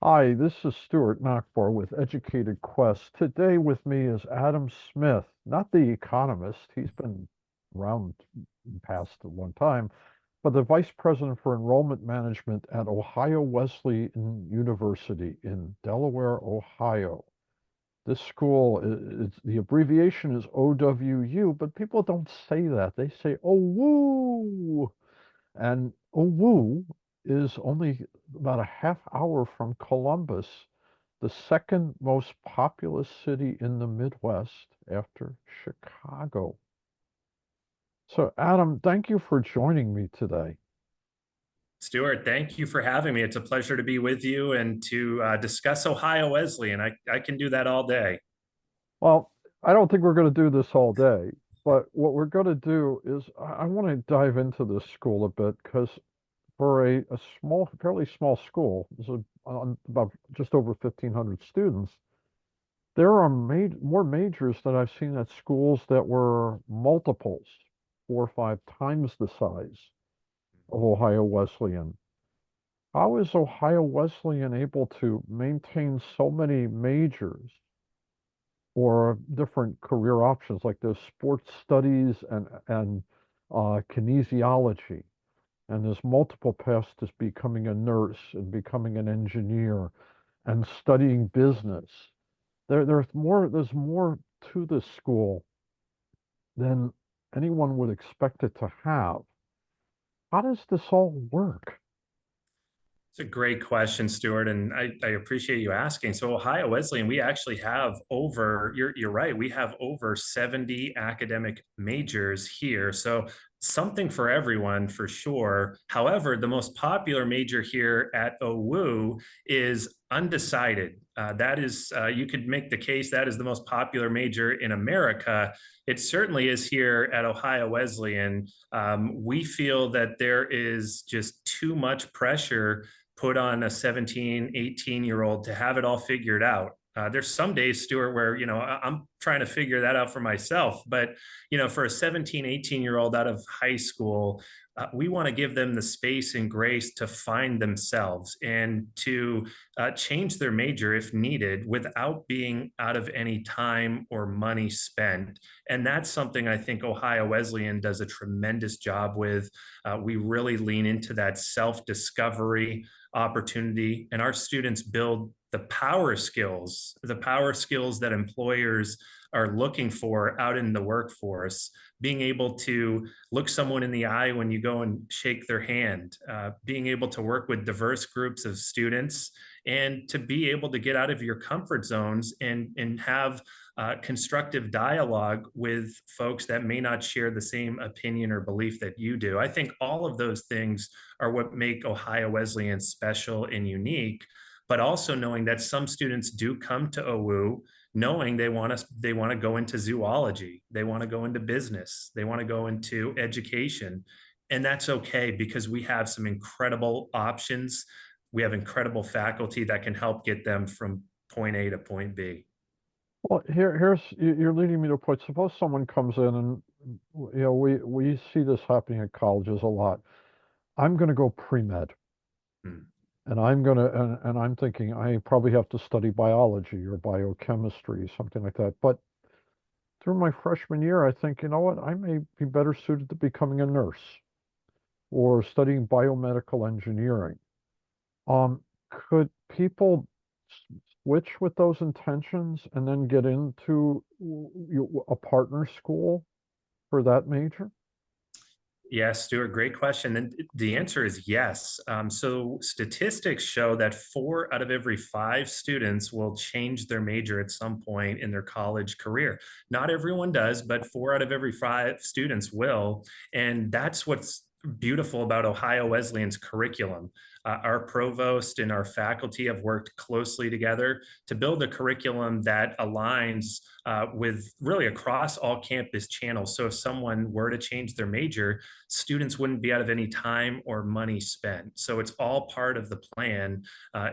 Hi, this is Stuart Nakbar with Educated Quest. Today with me is Adam Smith, not the economist. He's been around past a long time, but the Vice President for Enrollment Management at Ohio Wesleyan University in Delaware, Ohio. This school, the abbreviation is OWU, but people don't say that. They say, oh, woo. And Woo is only about a half hour from Columbus, the second most populous city in the Midwest after Chicago. So, Adam, thank you for joining me today. Stuart, thank you for having me. It's a pleasure to be with you and to discuss Ohio Wesleyan. I can do that all day. Well, I don't think we're going to do this all day, but what we're going to do is I want to dive into this school a bit because for a small, fairly small school, this is about just over 1,500 students. There are more majors that I've seen at schools that were multiples, 4 or 5 times the size of Ohio Wesleyan. How is Ohio Wesleyan able to maintain so many majors or different career options like there's sports studies and kinesiology, and there's multiple paths to becoming a nurse and becoming an engineer and studying business. There's more to this school than anyone would expect it to have. How does this all work? It's a great question, Stuart, and I appreciate you asking. So, Ohio Wesleyan, we actually have you're right, we have over 70 academic majors here. So, something for everyone for sure. However, the most popular major here at OWU is undecided. You could make the case that is the most popular major in America. It certainly is here at Ohio Wesleyan. We feel that there is just too much pressure put on a 17, 18-year-old to have it all figured out. There's some days, Stuart, where, I'm trying to figure that out for myself. But, for a 17, 18-year-old out of high school, we want to give them the space and grace to find themselves and to change their major if needed without being out of any time or money spent. And that's something I think Ohio Wesleyan does a tremendous job with. We really lean into that self discovery opportunity, and our students build the power skills that employers are looking for out in the workforce. Being able to look someone in the eye when you go and shake their hand, being able to work with diverse groups of students, and to be able to get out of your comfort zones and have constructive dialogue with folks that may not share the same opinion or belief that you do. I think all of those things are what make Ohio Wesleyan special and unique, but also knowing that some students do come to OWU knowing they want to go into zoology, they want to go into business, they want to go into education, and that's okay because we have some incredible options. We have incredible faculty that can help get them from point A to point B. Well, you're leading me to a point. Suppose someone comes in and we see this happening at colleges a lot. I'm going to go pre-med, Hmm. and I'm thinking I probably have to study biology or biochemistry, something like that. But through my freshman year, I think, you know what, I may be better suited to becoming a nurse or studying biomedical engineering. Could people switch with those intentions and then get into a partner school for that major? Yes, Stuart, great question. And the answer is yes. So statistics show that 4 out of every 5 students will change their major at some point in their college career. Not everyone does, but 4 out of every 5 students will. And that's what's beautiful about Ohio Wesleyan's curriculum. Our provost and our faculty have worked closely together to build a curriculum that aligns with really across all campus channels. So if someone were to change their major, students wouldn't be out of any time or money spent. So it's all part of the plan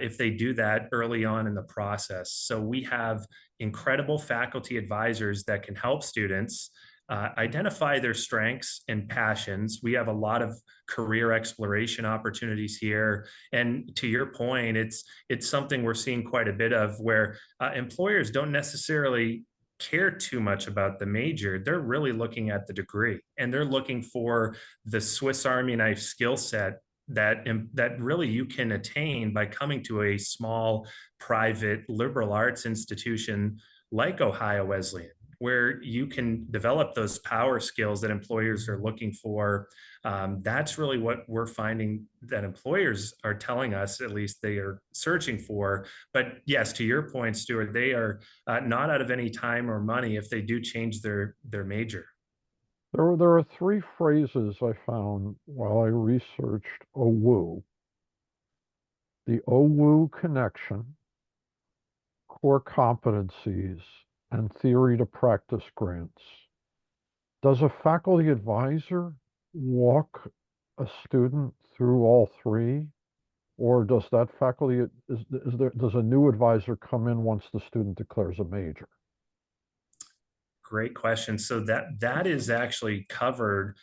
if they do that early on in the process. So we have incredible faculty advisors that can help students. identify their strengths and passions. We have a lot of career exploration opportunities here, and to your point, it's something we're seeing quite a bit of where employers don't necessarily care too much about the major. They're really looking at the degree, and they're looking for the Swiss Army knife skill set that really you can attain by coming to a small private liberal arts institution like Ohio Wesleyan, where you can develop those power skills that employers are looking for. That's really what we're finding that employers are telling us, at least they are searching for. But yes, to your point, Stuart, they are not out of any time or money if they do change their major. There are three phrases I found while I researched Woo: the Woo connection, core competencies, and theory to practice grants. Does a faculty advisor walk a student through all three, or does that faculty does a new advisor come in once the student declares a major? Great question. So that is actually covered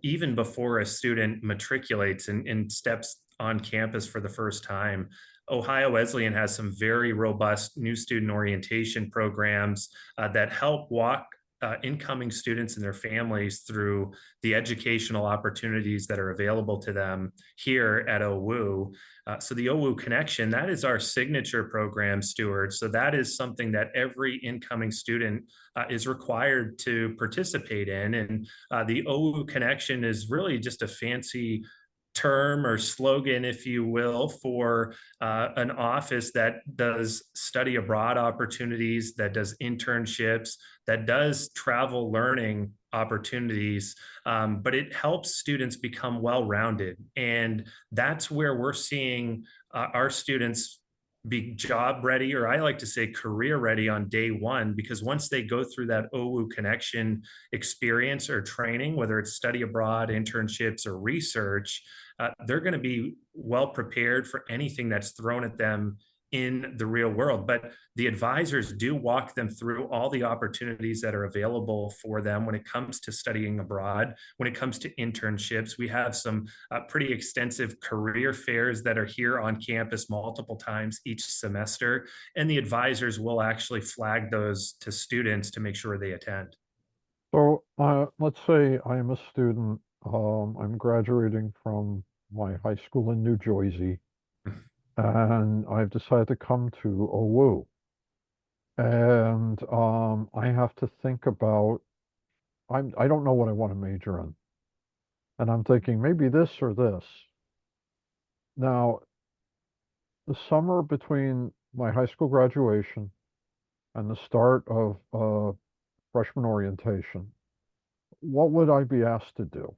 even before a student matriculates and steps on campus for the first time. Ohio Wesleyan has some very robust new student orientation programs that help walk incoming students and their families through the educational opportunities that are available to them here at OWU. So the OWU Connection, that is our signature program, Stuart. So that is something that every incoming student is required to participate in. And the OWU Connection is really just a fancy term or slogan, if you will, for an office that does study abroad opportunities, that does internships, that does travel learning opportunities, but it helps students become well rounded. And that's where we're seeing our students be job ready, or I like to say career ready on day one, because once they go through that OWU connection experience or training, whether it's study abroad, internships, or research, they're going to be well prepared for anything that's thrown at them in the real world. But the advisors do walk them through all the opportunities that are available for them when it comes to studying abroad, when it comes to internships. We have some pretty extensive career fairs that are here on campus multiple times each semester, and the advisors will actually flag those to students to make sure they attend. So let's say I am a student. I'm graduating from my high school in New Jersey, and I've decided to come to OWU. And I have to think about, I don't know what I want to major in. And I'm thinking maybe this or this. Now, the summer between my high school graduation and the start of freshman orientation, what would I be asked to do?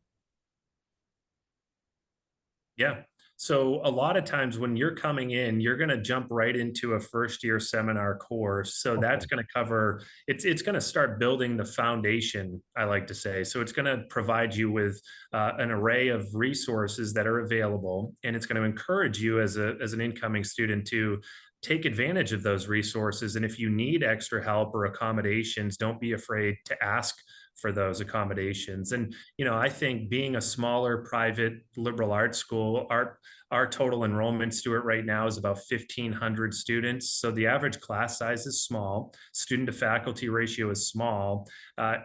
Yeah. So a lot of times when you're coming in, you're going to jump right into a first year seminar course. So that's Okay. going to cover it's going to start building the foundation, I like to say. So it's going to provide you with an array of resources that are available, and it's going to encourage you as an incoming student to take advantage of those resources. And if you need extra help or accommodations, don't be afraid to ask for those accommodations. And I think being a smaller private liberal arts school, our total enrollment, Stuart, right now is about 1,500 students. So the average class size is small. Student to faculty ratio is small.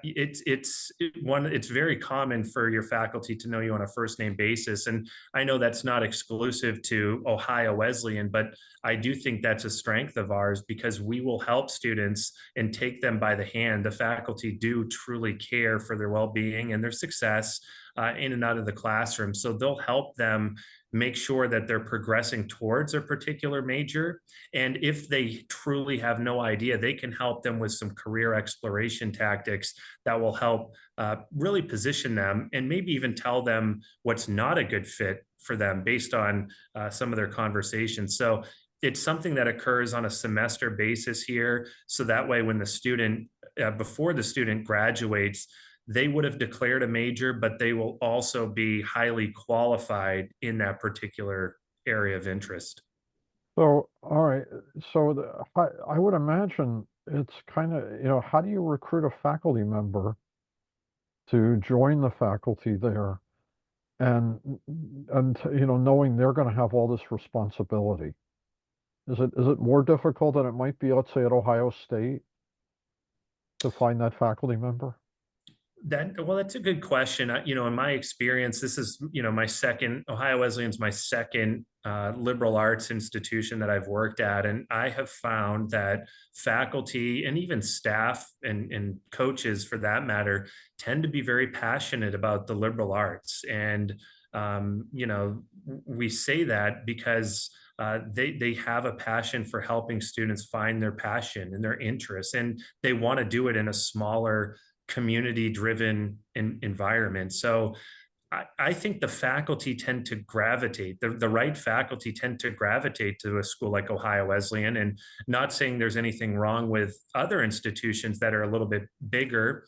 It's very common for your faculty to know you on a first name basis. And I know that's not exclusive to Ohio Wesleyan, but I do think that's a strength of ours because we will help students and take them by the hand. The faculty do truly care for their well-being and their success in and out of the classroom. So they'll help them make sure that they're progressing towards a particular major. And if they truly have no idea, they can help them with some career exploration tactics that will help really position them and maybe even tell them what's not a good fit for them based on some of their conversations. So it's something that occurs on a semester basis here. So that way, when the student, before the student graduates, they would have declared a major, but they will also be highly qualified in that particular area of interest. So, all right. So I would imagine it's kind of, how do you recruit a faculty member to join the faculty there and knowing they're going to have all this responsibility? Is it more difficult than it might be, let's say, at Ohio State to find that faculty member? That's a good question. In my experience, this is my second Ohio Wesleyan's my second liberal arts institution that I've worked at, and I have found that faculty and even staff and coaches, for that matter, tend to be very passionate about the liberal arts, and we say that because they have a passion for helping students find their passion and their interests, and they want to do it in a smaller community driven environment. So I think the faculty tend to gravitate, the right faculty tend to gravitate to a school like Ohio Wesleyan. And not saying there's anything wrong with other institutions that are a little bit bigger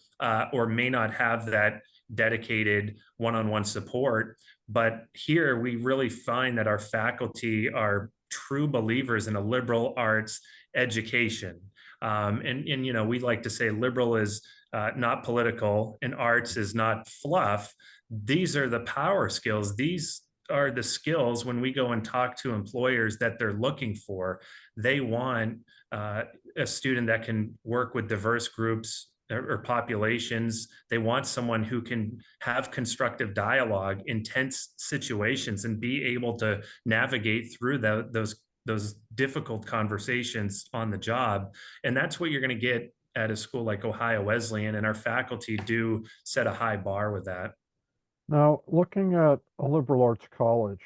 or may not have that dedicated one on one support. But here we really find that our faculty are true believers in a liberal arts education. And we like to say liberal is not political, and arts is not fluff. These are the power skills. These are the skills when we go and talk to employers that they're looking for. They want a student that can work with diverse groups or populations. They want someone who can have constructive dialogue in tense situations and be able to navigate through those difficult conversations on the job. And that's what you're going to get at a school like Ohio Wesleyan, and our faculty do set a high bar with that. Now, looking at a liberal arts college,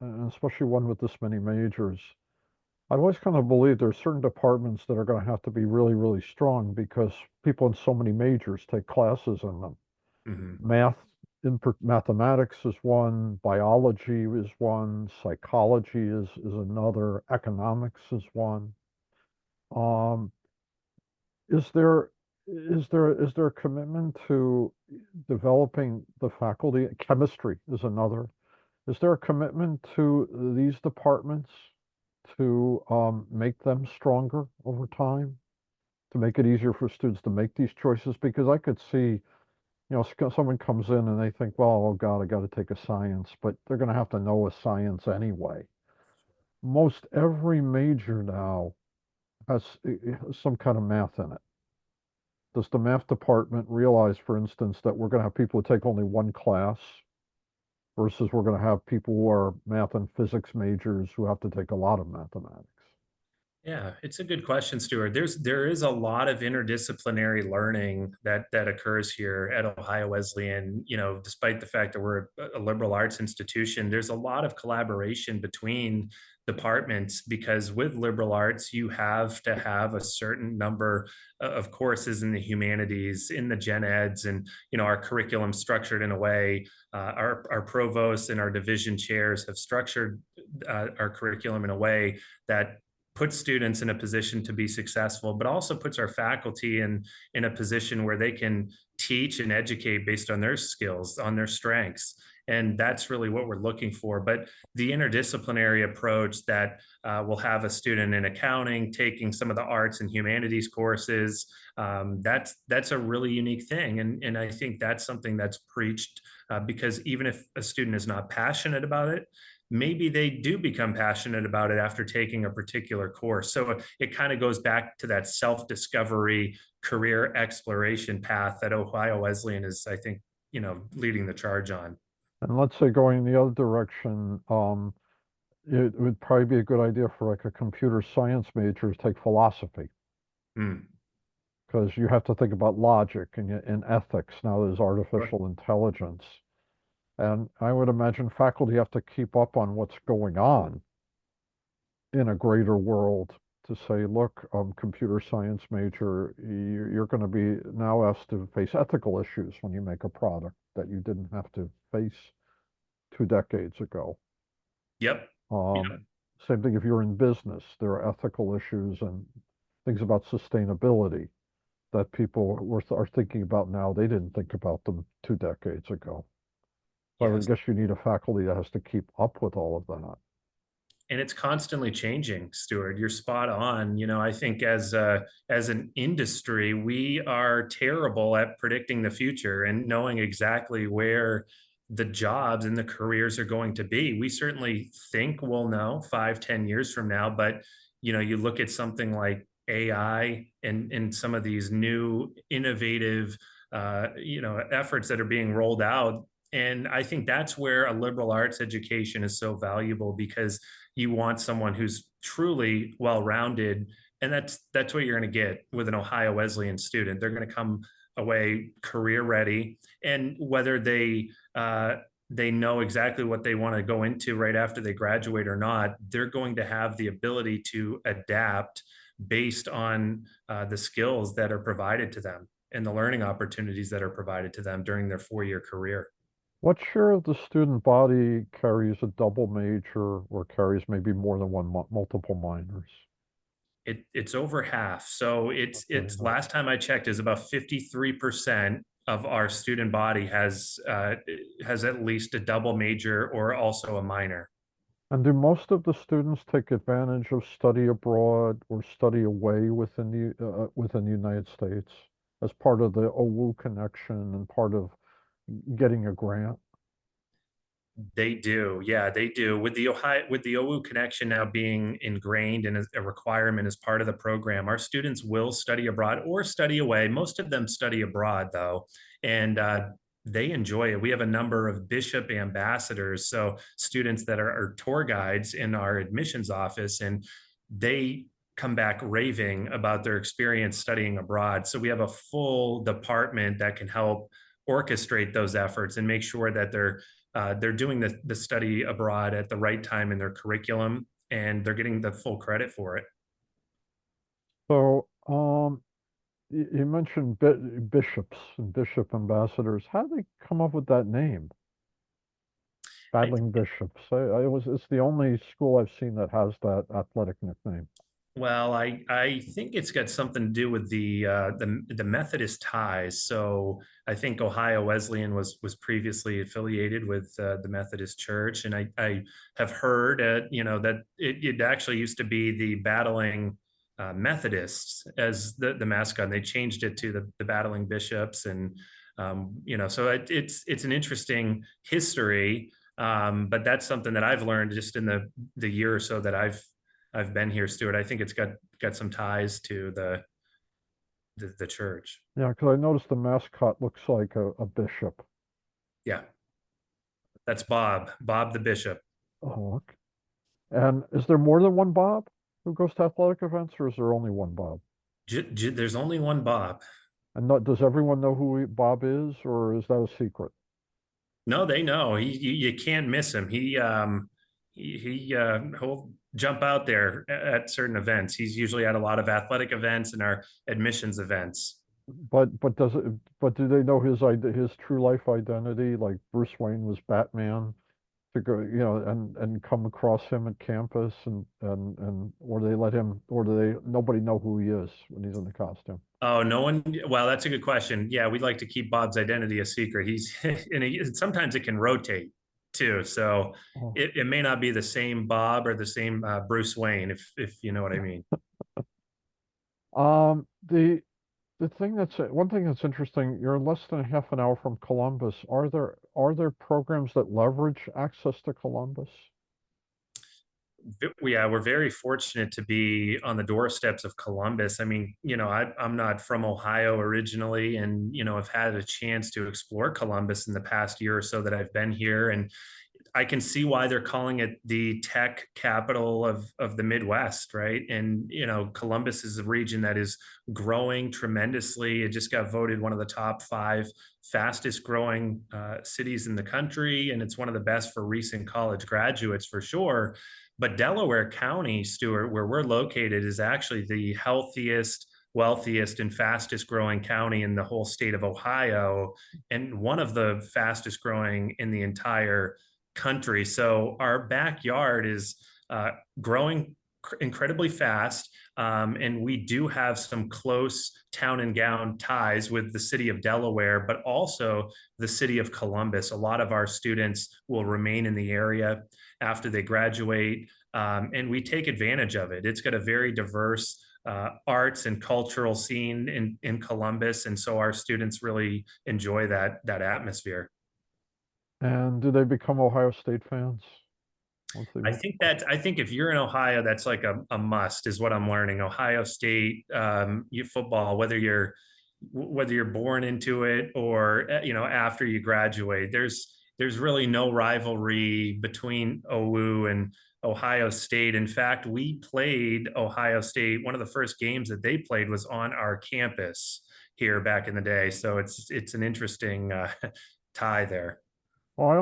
and especially one with this many majors, I've always kind of believed there's certain departments that are going to have to be really, really strong because people in so many majors take classes in them. Mhm. Math, mathematics is one, biology is one, psychology is another, economics is one. Um, is there is there a commitment to developing the faculty? Chemistry is another. Is there a commitment to these departments to make them stronger over time, to make it easier for students to make these choices? Because I could see, someone comes in and they think, well, oh God, I got to take a science, but they're going to have to know a science anyway. Most every major now has some kind of math in it. Does the math department realize, for instance, that we're going to have people who take only one class versus we're going to have people who are math and physics majors who have to take a lot of mathematics? Yeah, it's a good question, Stuart. There is a lot of interdisciplinary learning that occurs here at Ohio Wesleyan. Despite the fact that we're a liberal arts institution, there's a lot of collaboration between departments because with liberal arts, you have to have a certain number of courses in the humanities, in the gen eds, and our curriculum structured in a way. Our provosts and our division chairs have structured our curriculum in a way that puts students in a position to be successful, but also puts our faculty in a position where they can teach and educate based on their skills, on their strengths. And that's really what we're looking for. But the interdisciplinary approach that will have a student in accounting taking some of the arts and humanities courses, that's a really unique thing. And I think that's something that's preached because even if a student is not passionate about it, maybe they do become passionate about it after taking a particular course. So it kind of goes back to that self-discovery career exploration path that Ohio Wesleyan is, I think, leading the charge on. And let's say going in the other direction, it would probably be a good idea for like a computer science major to take philosophy Mm, because you have to think about logic and ethics. Now there's sure. artificial intelligence. And I would imagine faculty have to keep up on what's going on in a greater world to say, look, computer science major, you're going to be now asked to face ethical issues when you make a product that you didn't have to face 2 decades ago. Yep. Yep. Um, Same thing if you're in business, there are ethical issues and things about sustainability that are thinking about now. They didn't think about them 2 decades ago. So I would Yes. guess you need a faculty that has to keep up with all of that. and it's constantly changing, Stuart. You're spot on. I think as an industry, we are terrible at predicting the future and knowing exactly where the jobs and the careers are going to be. We certainly think we'll know 5, 10 years from now, but you look at something like AI and some of these new innovative efforts that are being rolled out. And I think that's where a liberal arts education is so valuable, because you want someone who's truly well-rounded, and that's what you're going to get with an Ohio Wesleyan student. They're going to come away career ready, and whether they know exactly what they want to go into right after they graduate or not, they're going to have the ability to adapt based on the skills that are provided to them and the learning opportunities that are provided to them during their 4-year career. What share of the student body carries a double major or carries maybe more than one multiple minors? It's over half. So Okay, it's last time I checked is about 53% of our student body has at least a double major or also a minor. and do most of the students take advantage of study abroad or study away within the United States as part of the Ohhh connection and part of getting a grant? They do. Yeah, they do. With the OU connection now being ingrained and as a requirement as part of the program, our students will study abroad or study away. Most of them study abroad though, and they enjoy it. We have a number of bishop ambassadors, so students that are tour guides in our admissions office, and they come back raving about their experience studying abroad. So we have a full department that can help orchestrate those efforts and make sure that they're doing the study abroad at the right time in their curriculum, and they're getting the full credit for it. So, you mentioned bishops and bishop ambassadors. How did they come up with that name, I, Battling Bishops? It's the only school I've seen that has that athletic nickname. well, I think it's got something to do with the Methodist ties. So I think Ohio Wesleyan was previously affiliated with the Methodist Church, and I have heard that it actually used to be the Battling Methodists as the mascot. And they changed it to the Battling Bishops, and so it's an interesting history. But that's something that I've learned just in the year or so that I've been here, Stuart. I think it's got some ties to the church. Yeah, because I noticed the mascot looks like a bishop. Yeah, that's Bob the bishop. Oh, okay. And is there more than one Bob who goes to athletic events, or is there only one Bob? There's only one Bob. And does everyone know who Bob is, or is that a secret? No, they know. You can't miss him. He'll jump out there at certain events. He's usually at a lot of athletic events and our admissions events. But do they know his true life identity? Like Bruce Wayne was Batman to go, and come across him at campus, and or they let him, or do they nobody know who he is when he's in the costume? Oh, no one. Well, that's a good question. Yeah, we'd like to keep Bob's identity a secret. He's and sometimes it can rotate too. So Oh. it may not be the same Bob or the same Bruce Wayne, if you know what I mean. Um, the one thing that's interesting, you're less than half an hour from Columbus. Are there programs that leverage access to Columbus? Yeah, we're very fortunate to be on the doorsteps of Columbus. I mean, I'm not from Ohio originally, and I've had a chance to explore Columbus in the past year or so that I've been here, and I can see why they're calling it the tech capital of the Midwest, right? And Columbus is a region that is growing tremendously. It just got voted one of the top 5 fastest growing cities in the country, and it's one of the best for recent college graduates for sure. But Delaware County, Stuart, where we're located, is actually the healthiest, wealthiest, and fastest growing county in the whole state of Ohio, and one of the fastest growing in the entire country. So our backyard is growing incredibly fast. And we do have some close town and gown ties with the city of Delaware, but also the city of Columbus. A lot of our students will remain in the area after they graduate, and we take advantage of it. It's got a very diverse arts and cultural scene in Columbus, and so our students really enjoy that atmosphere. And do they become Ohio State fans once they move? I think if you're in Ohio, that's like a must, is what I'm learning. Ohio State, you football, whether you're born into it or after you graduate, there's really no rivalry between OU and Ohio State. In fact, we played Ohio State. One of the first games that they played was on our campus here back in the day. So it's an interesting tie there. Well, I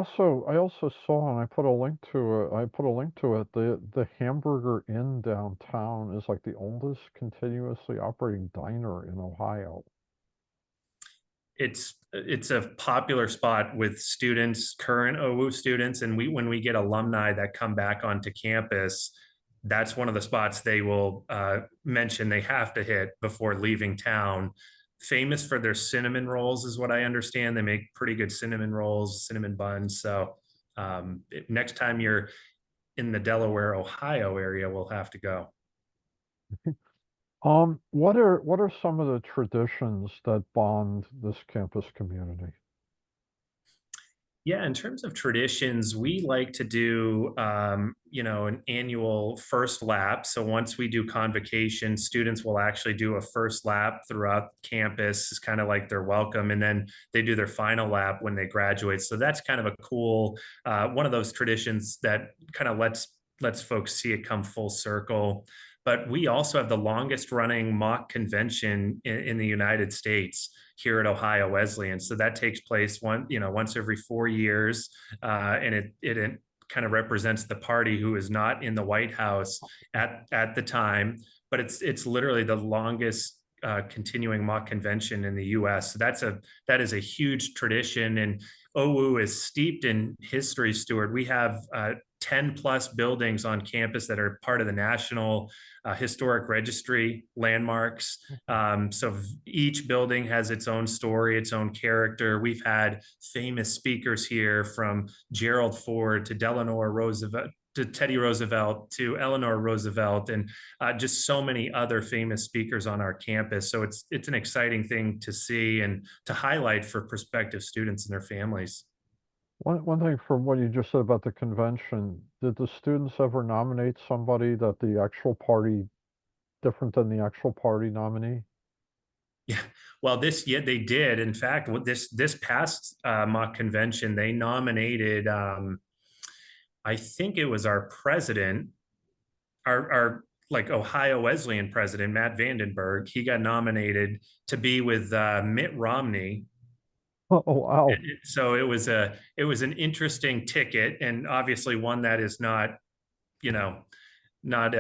also saw, and I put a link to it. I put a link to it. The Hamburger Inn downtown is like the oldest continuously operating diner in Ohio. It's a popular spot with students, current OU students, and when we get alumni that come back onto campus, that's one of the spots they will mention they have to hit before leaving town. Famous for their cinnamon rolls, is what I understand. They make pretty good cinnamon rolls, cinnamon buns. So next time you're in the Delaware, Ohio area, we'll have to go. What are some of the traditions that bond this campus community? Yeah, in terms of traditions, we like to do, an annual first lap. So once we do convocation, students will actually do a first lap throughout campus. It's kind of like their welcome, and then they do their final lap when they graduate. So that's kind of a cool one of those traditions that kind of lets folks see it come full circle. But we also have the longest running mock convention in the United States here at Ohio Wesleyan. So that takes place once every 4 years, and it kind of represents the party who is not in the White House at the time. But it's literally the longest continuing mock convention in the U.S. So that is a huge tradition, and OU is steeped in history. Stuart, we have 10 plus buildings on campus that are part of the National Historic Registry landmarks. So each building has its own story, its own character. We've had famous speakers here, from Gerald Ford to Delano Roosevelt to Teddy Roosevelt to Eleanor Roosevelt, and just so many other famous speakers on our campus. So it's an exciting thing to see and to highlight for prospective students and their families. One thing from what you just said about the convention, did the students ever nominate somebody that the actual party, different than the actual party nominee? Yeah, well, they did. In fact, with this past mock convention, they nominated. I think it was our president, our like Ohio Wesleyan president, Matt Vandenberg. He got nominated to be with Mitt Romney. Oh, wow. So it was an interesting ticket, and obviously one that is you know not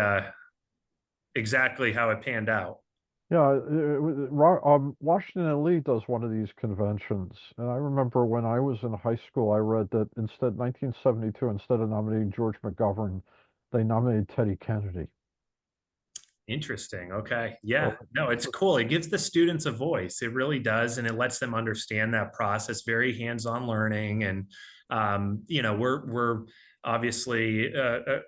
exactly how it panned out. Yeah, Washington and Lee does one of these conventions, and I remember when I was in high school, I read that 1972, instead of nominating George McGovern, they nominated Teddy Kennedy. Interesting. Okay. So, Yeah. No, it's cool. It gives the students a voice. It really does. And it lets them understand that process, very hands-on learning. And, we're obviously a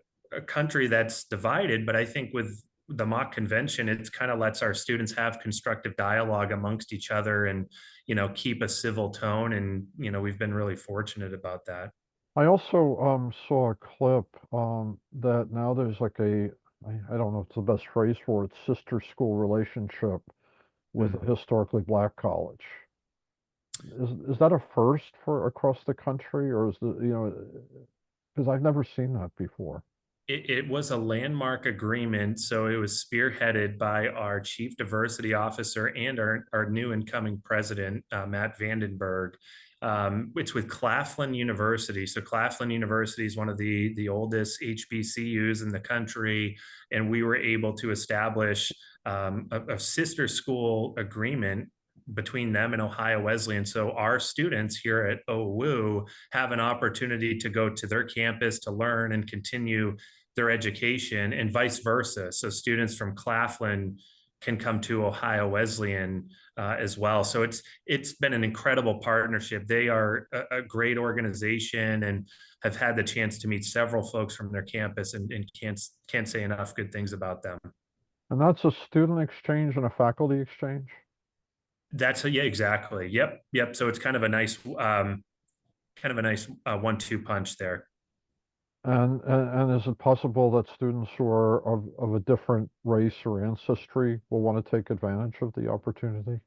country that's divided, but I think with the mock convention, it kind of lets our students have constructive dialogue amongst each other and, keep a civil tone. And, we've been really fortunate about that. I also saw a clip that now there's like I don't know if it's the best phrase for it, sister school relationship with a Mhm. historically black college. Is that a first for across the country, or is because I've never seen that before. It was a landmark agreement. So it was spearheaded by our chief diversity officer and our new incoming president, Matt Vandenberg. It's with Claflin University. So Claflin University is one of the oldest HBCUs in the country, and we were able to establish a sister school agreement between them and Ohio Wesleyan. So our students here at Woo have an opportunity to go to their campus to learn and continue their education, and vice versa. So students from Claflin can come to Ohio Wesleyan as well. So it's been an incredible partnership. They are a great organization and have had the chance to meet several folks from their campus, and can't say enough good things about them. And that's a student exchange and a faculty exchange? Yeah, exactly. Yep. So it's kind of a nice 1-2 punch there. And is it possible that students who are of a different race or ancestry will want to take advantage of the opportunity?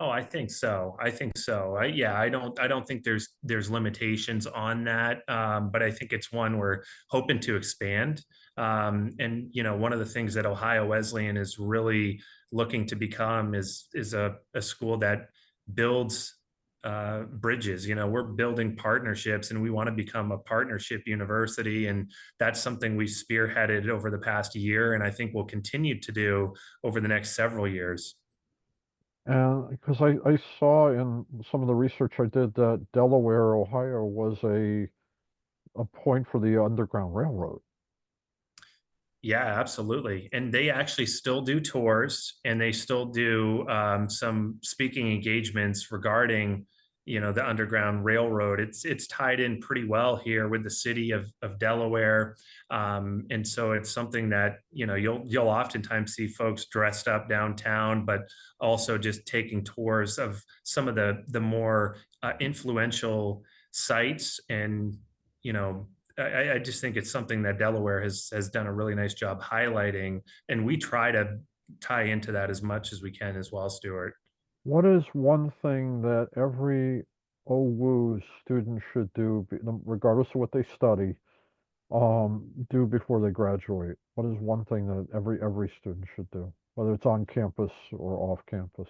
Oh, I think so. I think so. Yeah, I don't think there's limitations on that. But I think it's one we're hoping to expand. And one of the things that Ohio Wesleyan is really looking to become is a school that builds bridges. We're building partnerships, and we want to become a partnership university. And that's something we spearheaded over the past year, and I think we'll continue to do over the next several years. And because I saw in some of the research I did that Delaware, Ohio was a point for the Underground Railroad. Yeah, absolutely. And they actually still do tours, and they still do some speaking engagements regarding, the Underground Railroad. It's tied in pretty well here with the city of Delaware. And so it's something that, you'll oftentimes see folks dressed up downtown, but also just taking tours of some of the more influential sites. And, you know, I just think it's something that Delaware has done a really nice job highlighting, and we try to tie into that as much as we can as well, Stuart. What is one thing that every OWU student should do, regardless of what they study, do before they graduate? What is one thing that every student should do, whether it's on campus or off campus?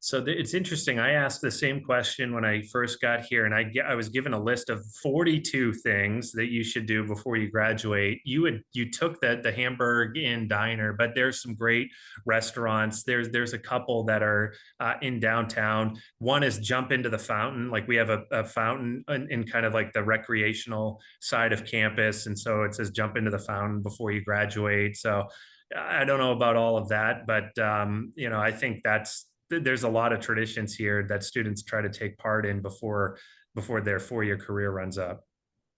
So it's interesting. I asked the same question when I first got here, and I was given a list of 42 things that you should do before you graduate. You took the Hamburg Inn diner, but there's some great restaurants. There's a couple that are in downtown. One is jump into the fountain. Like, we have a fountain in kind of like the recreational side of campus, and so it says jump into the fountain before you graduate. So I don't know about all of that, but I think there's a lot of traditions here that students try to take part in before their 4-year career runs up.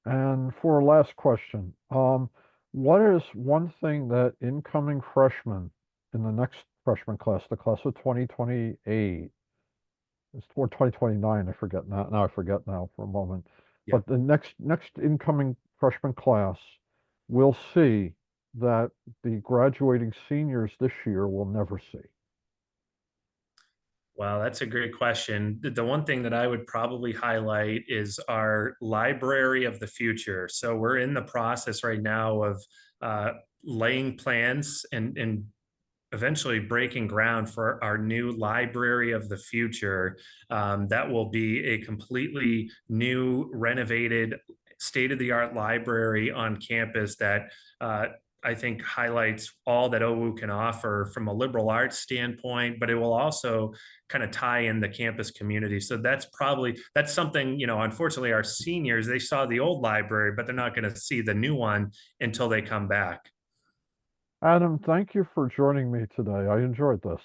And for a last question, what is one thing that incoming freshmen in the next freshman class, the class of 2028, it's or 2029, I forget now. Now I forget now for a moment. Yeah. But the next incoming freshman class will see that the graduating seniors this year will never see. Wow, that's a great question. The one thing that I would probably highlight is our library of the future. So we're in the process right now of uh, laying plans and eventually breaking ground for our new library of the future. That will be a completely new, renovated, state of the art library on campus that I think highlights all that OWU can offer from a liberal arts standpoint, but it will also kind of tie in the campus community. So that's something, unfortunately our seniors, they saw the old library, but they're not going to see the new one until they come back. Adam, thank you for joining me today. I enjoyed this.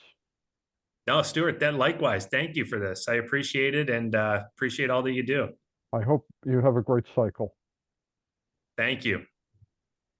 No, Stuart, that likewise. Thank you for this. I appreciate it, and appreciate all that you do. I hope you have a great cycle. Thank you.